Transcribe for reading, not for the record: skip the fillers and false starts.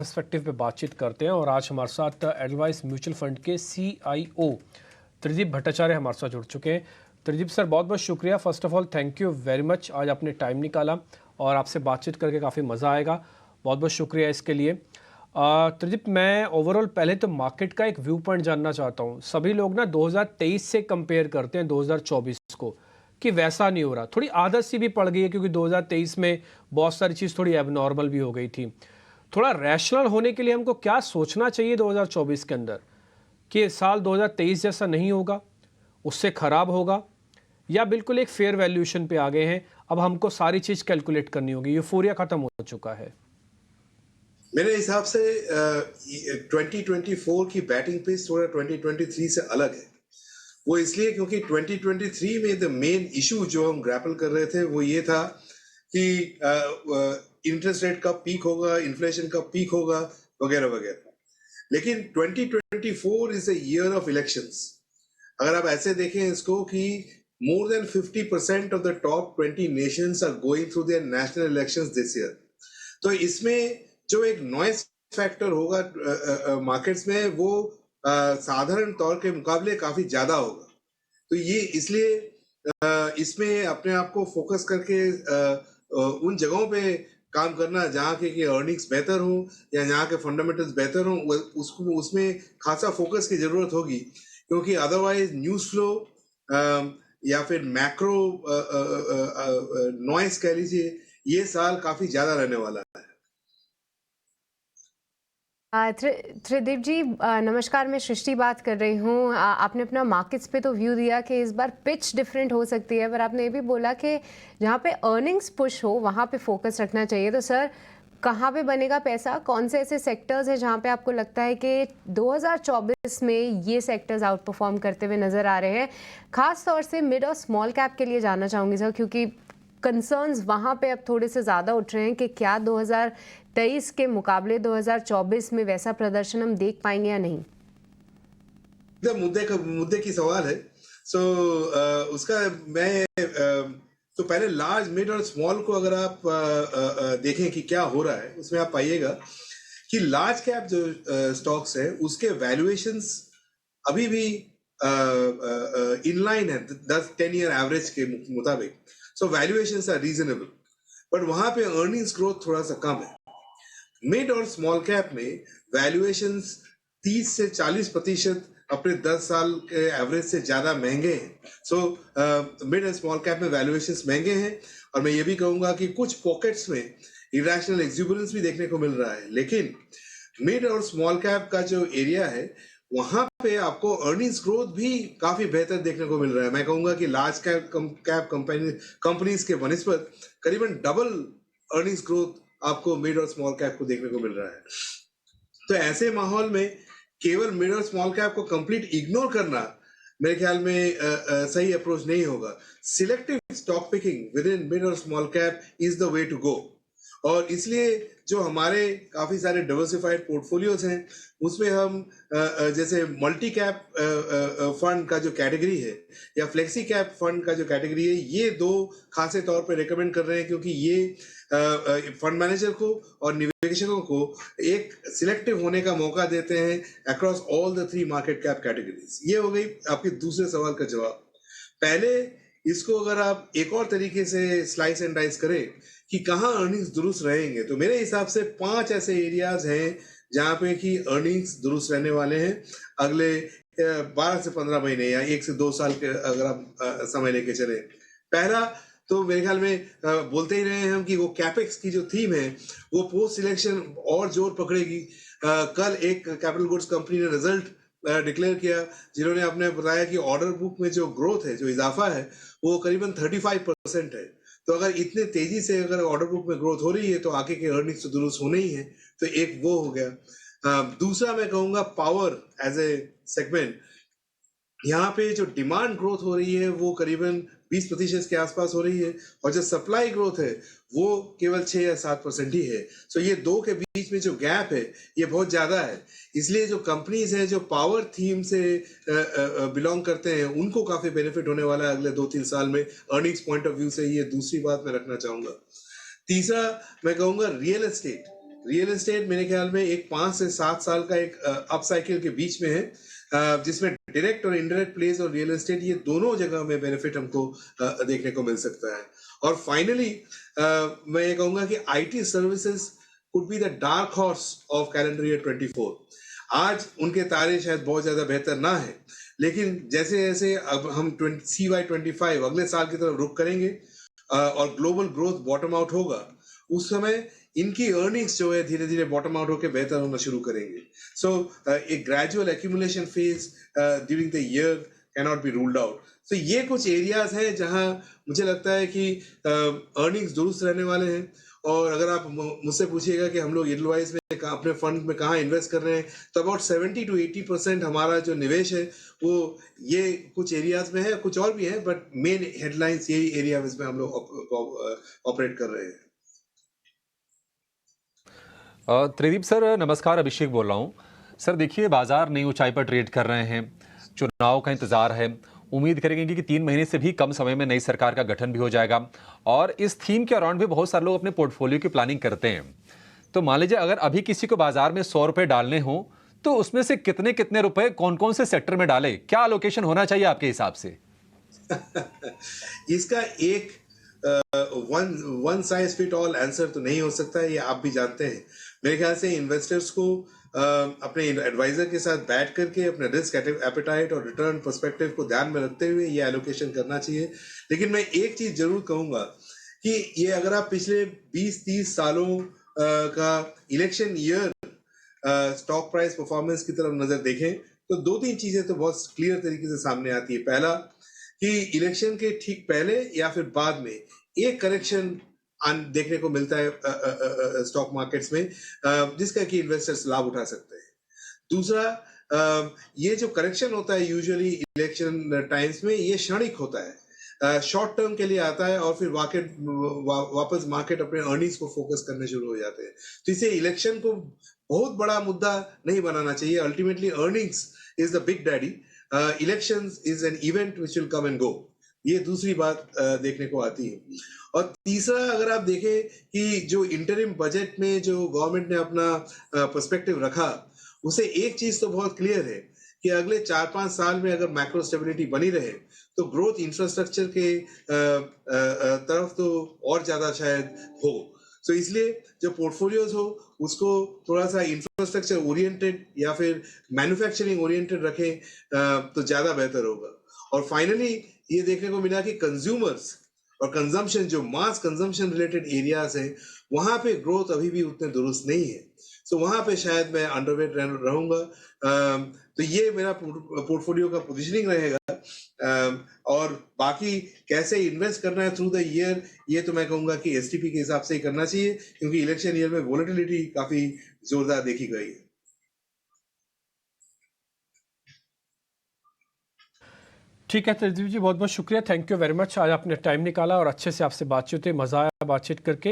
Perspective पे बातचीत करते हैं और आज हमारे साथ एडवाइस म्यूचुअल फंड के CIO त्रिदीप भट्टाचार्य हमारे साथ जुड़ चुके हैं। त्रिदीप सर, बहुत बहुत शुक्रिया। First of all thank you very much, आज आपने टाइम निकाला और आपसे बातचीत करके काफ़ी मज़ा आएगा। बहुत बहुत शुक्रिया इसके लिए। त्रिदीप, मैं ओवरऑल पहले तो मार्केट का एक व्यू पॉइंट जानना चाहता हूँ। सभी लोग ना 2023 से कंपेयर करते हैं 2024 को कि वैसा नहीं हो रहा। थोड़ी आदत सी भी पड़ गई है क्योंकि 2023 में बहुत सारी चीज़ थोड़ी एबनॉर्मल भी हो गई थी। थोड़ा रैशनल होने के लिए हमको क्या सोचना चाहिए 2024 के अंदर कि साल 2023 जैसा नहीं होगा, उससे ख़राब होगा, या बिल्कुल एक फेयर वैल्यूएशन पे आ गए हैं, अब हमको सारी चीज़ कैलकुलेट करनी होगी, यूफोरिया ख़त्म हो चुका है? मेरे हिसाब से 2024 की बैटिंग पिच थोड़ा 2023 से अलग है। वो इसलिए क्योंकि 2023 में द मेन इशू जो हम ग्रैपल कर रहे थे वो ये था कि इंटरेस्ट रेट कब पीक होगा, इन्फ्लेशन कब पीक होगा, वगैरह वगैरह। लेकिन 2024 is a year of elections. अगर आप ऐसे देखें इसको कि more than 50% of the top 20 nations are going through their national elections this year. तो इसमें जो एक नॉइस फैक्टर होगा मार्केट्स में वो साधारण तौर के मुकाबले काफी ज्यादा होगा। तो ये इसलिए इसमें अपने आप को फोकस करके उन जगहों पे काम करना जहाँ के अर्निंग्स बेहतर हो या जहाँ के फंडामेंटल्स बेहतर हो, उसको उसमें खासा फोकस की जरूरत होगी, क्योंकि अदरवाइज न्यूज फ्लो या फिर मैक्रो नॉइस कह लीजिए, ये साल काफी ज्यादा रहने वाला है। त्रिदीप जी, नमस्कार। मैं सृष्टि बात कर रही हूँ। आपने अपना मार्केट्स पे तो व्यू दिया कि इस बार पिच डिफरेंट हो सकती है, पर आपने ये भी बोला कि जहाँ पे अर्निंग्स पुश हो वहाँ पे फोकस रखना चाहिए। तो सर, कहाँ पे बनेगा पैसा? कौन से ऐसे सेक्टर्स हैं जहाँ पे आपको लगता है कि 2024 में ये सेक्टर्स आउट परफॉर्म करते हुए नज़र आ रहे हैं? खास तौर से मिड और स्मॉल कैप के लिए जानना चाहूँगी सर, क्योंकि कंसर्न्स वहाँ पे अब थोड़े से ज़्यादा उठ रहे हैं कि क्या 2023 के मुकाबले 2024 में वैसा प्रदर्शन हम देख पाएंगे या नहीं। मुद्दे की सवाल है। उसका मैं तो पहले लार्ज मिड और स्मॉल को अगर आप देखें कि क्या हो रहा है, उसमें आप पाइएगा कि लार्ज कैप जो स्टॉक्स है उसके वैल्यूएशंस अभी भी इनलाइन है 10-10 ईयर एवरेज के मुताबिक। सो वैल्यूएशंस आर रीजनेबल, बट वहां पे अर्निंग्स ग्रोथ थोड़ा सा कम है। मिड और स्मॉल कैप में वैल्यूएशंस 30 से 40% अपने 10 साल के एवरेज से ज्यादा महंगे हैं। So mid and small cap में वैल्यूएशंस महंगे हैं, और मैं ये भी कहूंगा कि कुछ पॉकेट्स में इरेशनल एक्सुबरेंस भी देखने को मिल रहा है। लेकिन मिड और स्मॉल कैप का जो एरिया है वहां पे आपको अर्निंग्स ग्रोथ भी काफी बेहतर देखने को मिल रहा है। मैं कहूंगा कि लार्ज कैप कंपनीज के बनस्पत करीबन डबल अर्निंग्स ग्रोथ आपको मिड और स्मॉल कैप को देखने को मिल रहा है। तो ऐसे माहौल में केवल मिड और स्मॉल कैप को कंप्लीट इग्नोर करना मेरे ख्याल में सही अप्रोच नहीं होगा। Selective stock picking within mid और small cap is the way to go. और इसलिए जो हमारे काफी सारे डाइवर्सिफाइड पोर्टफोलियोज हैं उसमें हम जैसे मल्टी कैप फंड का जो कैटेगरी है या फ्लेक्सी कैप फंड का जो कैटेगरी है, ये दो खासे तौर पे रेकमेंड कर रहे हैं, क्योंकि ये फंड मैनेजर को और निवेशकों को एक सिलेक्टिव होने का मौका देते हैं across all the 3 market cap categories. ये हो गई आपके दूसरे सवाल का जवाब। पहले इसको अगर आप एक और तरीके से स्लाइस एंड डाइस करें कि कहाँ अर्निंग्स दुरुस्त रहेंगे, तो मेरे हिसाब से 5 ऐसे एरियाज हैं जहां पे कि अर्निंग्स दुरुस्त रहने वाले हैं अगले 12 से 15 महीने या 1 से 2 साल के अगर आप समय लेके चले। पहला तो मेरे ख्याल में बोलते ही रहे हैं हम कि वो कैपेक्स की जो थीम है वो पोस्ट सिलेक्शन और जोर पकड़ेगी। कल एक कैपिटल गुड्स कंपनी ने रिजल्ट डिक्लेयर किया, जिन्होंने अपने बताया कि ऑर्डर बुक में जो ग्रोथ है, जो इजाफा है, वो करीबन 35% है। तो अगर इतने तेजी से अगर ऑर्डर बुक में ग्रोथ हो रही है तो आगे के अर्निंग्स तो दुरुस्त होने ही है। तो एक वो हो गया। दूसरा मैं कहूंगा पावर एज ए सेगमेंट। यहाँ पे जो डिमांड ग्रोथ हो रही है वो करीबन 20% के आसपास हो रही है, और जो सप्लाई ग्रोथ है वो केवल 6 या 7% ही है। सो ये दो के बीच में जो गैप है ये बहुत ज्यादा है। इसलिए जो कंपनीज हैं जो पावर थीम से बिलोंग करते हैं उनको काफी बेनिफिट होने वाला है अगले 2-3 साल में अर्निंग्स पॉइंट ऑफ व्यू से। ये दूसरी बात मैं रखना चाहूंगा। तीसरा मैं कहूंगा रियल एस्टेट। रियल एस्टेट मेरे ख्याल में एक 5 से 7 साल का एक अप साइकिल के बीच में है, जिसमें डायरेक्ट और इनडायरेक्ट प्लेस और रियल एस्टेट ये दोनों जगह में बेनिफिट हमको देखने को मिल सकता है। और फाइनली मैं ये कहूंगा कि IT services could be the dark horse of calendar year 24। आज उनके तारे शायद बहुत ज्यादा बेहतर ना है, लेकिन जैसे जैसे अब हम CY25 अगले साल की तरफ रुख करेंगे और ग्लोबल ग्रोथ बॉटम आउट होगा, उस समय इनकी अर्निंग्स जो है धीरे धीरे बॉटम आउट होकर बेहतर होना शुरू करेंगे। So a gradual accumulation phase during the year can not be ruled out. तो ये कुछ एरियाज हैं जहां मुझे लगता है कि अर्निंग्स दुरुस्त रहने वाले हैं। और अगर आप मुझसे पूछिएगा कि हम लोग एडलवाइज में अपने फंड में कहाँ इन्वेस्ट कर रहे हैं, तो अबाउट 70 to 80% हमारा जो निवेश है वो ये कुछ एरियाज में है, कुछ और भी है, बट मेन हेडलाइंस यही एरिया में हम लोग ऑपरेट कर रहे हैं। त्रिदीप सर नमस्कार, अभिषेक बोल रहा हूँ। सर देखिए, बाजार नई ऊंचाई पर ट्रेड कर रहे हैं, चुनाव का इंतजार है, उम्मीद करेंगे कि 3 महीने से भी कम समय में नई सरकार का गठन भी हो जाएगा और इस थीम के अराउंड भी बहुत सारे लोग अपने पोर्टफोलियो की प्लानिंग करते हैं। तो मान लीजिए अगर अभी किसी को बाजार में 100 रुपए डालने हो तो उसमें से कितने कितने रुपए कौन कौन से सेक्टर में डाले, क्या एलोकेशन होना चाहिए आपके हिसाब से? इसका एक one size fit all answer तो नहीं हो सकता है, ये आप भी जानते हैं। मेरे ख्याल से इन्वेस्टर्स को अपने एडवाइजर के साथ बैठ करके अपने रिस्क एपेटाइट और रिटर्न पर्सपेक्टिव को ध्यान में रखते हुए ये एलोकेशन करना चाहिए। लेकिन मैं एक चीज जरूर कहूंगा कि ये अगर आप पिछले 20-30 सालों का election year stock price performance की तरफ नजर देखें तो 2-3 चीजें तो बहुत क्लियर तरीके से सामने आती है। पहला कि इलेक्शन के ठीक पहले या फिर बाद में एक करेक्शन देखने को मिलता है स्टॉक मार्केट्स में, जिसका कि इन्वेस्टर्स लाभ उठा सकते हैं। दूसरा, ये जो करेक्शन होता है यूजुअली इलेक्शन टाइम्स में, ये क्षणिक होता है, शॉर्ट टर्म के लिए आता है और फिर वापस मार्केट अपने अर्निंग्स को फोकस करने शुरू हो जाते हैं। तो इसे इलेक्शन को बहुत बड़ा मुद्दा नहीं बनाना चाहिए। Ultimately earnings is the big daddy, elections is an event which will come and go. ये दूसरी बात देखने को आती है। और तीसरा, अगर आप देखें कि जो इंटरिम बजट में जो गवर्नमेंट ने अपना पर्सपेक्टिव रखा, उसे एक चीज तो बहुत क्लियर है कि अगले 4-5 साल में अगर मैक्रो स्टेबिलिटी बनी रहे तो ग्रोथ इंफ्रास्ट्रक्चर के तरफ तो और ज्यादा शायद हो। सो इसलिए जो पोर्टफोलियोज हो उसको थोड़ा सा इंफ्रास्ट्रक्चर ओरिएंटेड या फिर मैन्युफैक्चरिंग ओरिएंटेड रखें तो ज्यादा बेहतर होगा। और फाइनली ये देखने को मिला कि कंज्यूमर्स और कंजम्पशन, जो मास कंजम्पशन रिलेटेड एरियाज हैं, वहां पे ग्रोथ अभी भी उतने दुरुस्त नहीं है। सो वहां पे शायद मैं अंडरवेट रहूंगा। तो ये मेरा पोर्टफोलियो का पोजीशनिंग रहेगा। और बाकी कैसे इन्वेस्ट करना है थ्रू द ईयर, ये तो मैं कहूंगा कि एसटीपी के हिसाब से ही करना चाहिए, क्योंकि इलेक्शन ईयर में वोलेटिलिटी काफी जोरदार देखी गई है। ठीक है त्रिदीप जी, बहुत बहुत शुक्रिया, थैंक यू वेरी मच। आज आपने टाइम निकाला और अच्छे से आपसे बातचीत हुई, मज़ा आया बातचीत करके।